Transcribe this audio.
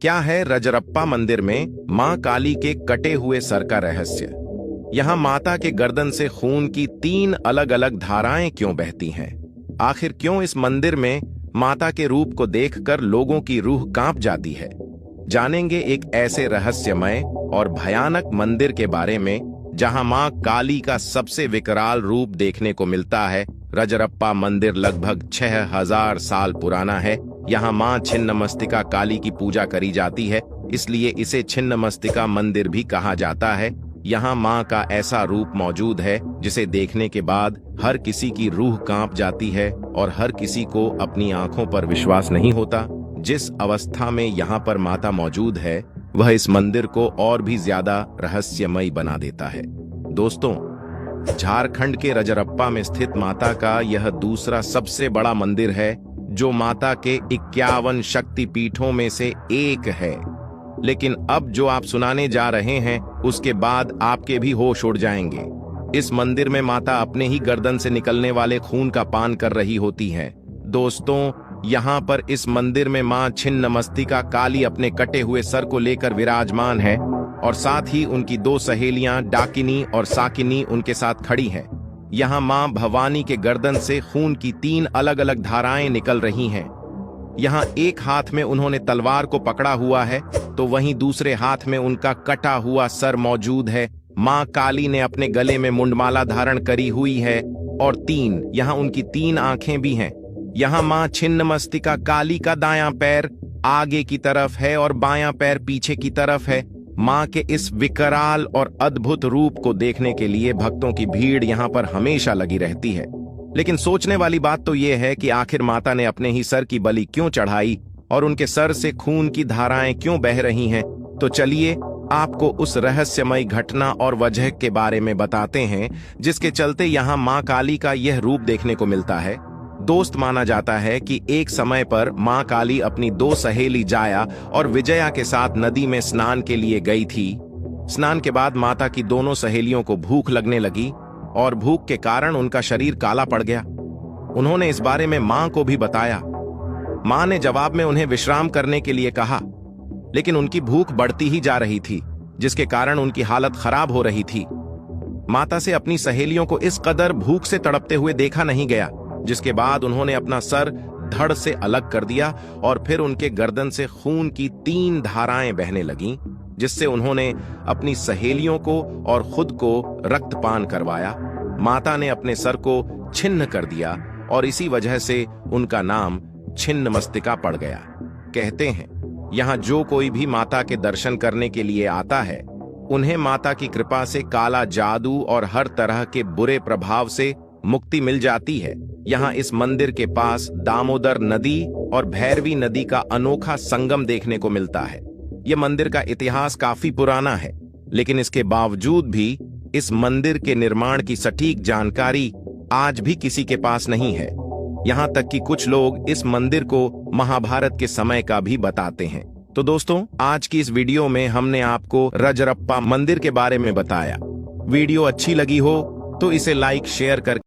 क्या है रजरप्पा मंदिर में मां काली के कटे हुए सर का रहस्य? यहाँ माता के गर्दन से खून की 3 अलग अलग धाराएं क्यों बहती हैं? आखिर क्यों इस मंदिर में माता के रूप को देखकर लोगों की रूह कांप जाती है? जानेंगे एक ऐसे रहस्यमय और भयानक मंदिर के बारे में जहां मां काली का सबसे विकराल रूप देखने को मिलता है। रजरप्पा मंदिर लगभग 6000 साल पुराना है। यहाँ मां छिन्नमस्तिका काली की पूजा करी जाती है, इसलिए इसे छिन्नमस्तिका मंदिर भी कहा जाता है। यहाँ मां का ऐसा रूप मौजूद है जिसे देखने के बाद हर किसी की रूह कांप जाती है और हर किसी को अपनी आंखों पर विश्वास नहीं होता। जिस अवस्था में यहाँ पर माता मौजूद है वह इस मंदिर को और भी ज्यादा रहस्यमयी बना देता है। दोस्तों, झारखंड के रजरप्पा में स्थित माता का यह दूसरा सबसे बड़ा मंदिर है, जो माता के 51 शक्तिपीठों में से एक है। लेकिन अब जो आप सुनाने जा रहे हैं उसके बाद आपके भी होश उड़ जाएंगे। इस मंदिर में माता अपने ही गर्दन से निकलने वाले खून का पान कर रही होती है। दोस्तों, यहाँ पर इस मंदिर में मां छिन्नमस्तिका काली अपने कटे हुए सर को लेकर विराजमान है और साथ ही उनकी 2 सहेलियां डाकिनी और साकिनी उनके साथ खड़ी हैं। यहाँ मां भवानी के गर्दन से खून की 3 अलग अलग धाराएं निकल रही हैं। यहाँ एक हाथ में उन्होंने तलवार को पकड़ा हुआ है तो वहीं दूसरे हाथ में उनका कटा हुआ सर मौजूद है। मां काली ने अपने गले में मुंडमाला धारण करी हुई है और यहाँ उनकी 3 आंखें भी हैं। यहाँ मां छिन्नमस्तिका काली का दायां पैर आगे की तरफ है और बायां पैर पीछे की तरफ है। मां के इस विकराल और अद्भुत रूप को देखने के लिए भक्तों की भीड़ यहाँ पर हमेशा लगी रहती है। लेकिन सोचने वाली बात तो यह है कि आखिर माता ने अपने ही सर की बलि क्यों चढ़ाई और उनके सर से खून की धाराएं क्यों बह रही हैं? तो चलिए आपको उस रहस्यमयी घटना और वजह के बारे में बताते हैं जिसके चलते यहाँ मां काली का यह रूप देखने को मिलता है। दोस्त, माना जाता है कि एक समय पर मां काली अपनी 2 सहेली जाया और विजया के साथ नदी में स्नान के लिए गई थी। स्नान के बाद माता की दोनों सहेलियों को भूख लगने लगी और भूख के कारण उनका शरीर काला पड़ गया। उन्होंने इस बारे में मां को भी बताया। मां ने जवाब में उन्हें विश्राम करने के लिए कहा, लेकिन उनकी भूख बढ़ती ही जा रही थी, जिसके कारण उनकी हालत खराब हो रही थी। माता से अपनी सहेलियों को इस कदर भूख से तड़पते हुए देखा नहीं गया, जिसके बाद उन्होंने अपना सर धड़ से अलग कर दिया और फिर उनके गर्दन से खून की 3 धाराएं बहने लगीं, जिससे उन्होंने अपनी सहेलियों को और खुद को रक्तपान करवाया। माता ने अपने सर को छिन्न कर दिया और इसी वजह से उनका नाम छिन्नमस्तिका पड़ गया। कहते हैं यहाँ जो कोई भी माता के दर्शन करने के लिए आता है उन्हें माता की कृपा से काला जादू और हर तरह के बुरे प्रभाव से मुक्ति मिल जाती है। यहाँ इस मंदिर के पास दामोदर नदी और भैरवी नदी का अनोखा संगम देखने को मिलता है। यह मंदिर का इतिहास काफी पुराना है, लेकिन इसके बावजूद भी इस मंदिर के निर्माण की सटीक जानकारी आज भी किसी के पास नहीं है। यहाँ तक कि कुछ लोग इस मंदिर को महाभारत के समय का भी बताते हैं। तो दोस्तों, आज की इस वीडियो में हमने आपको रजरप्पा मंदिर के बारे में बताया। वीडियो अच्छी लगी हो तो इसे लाइक शेयर कर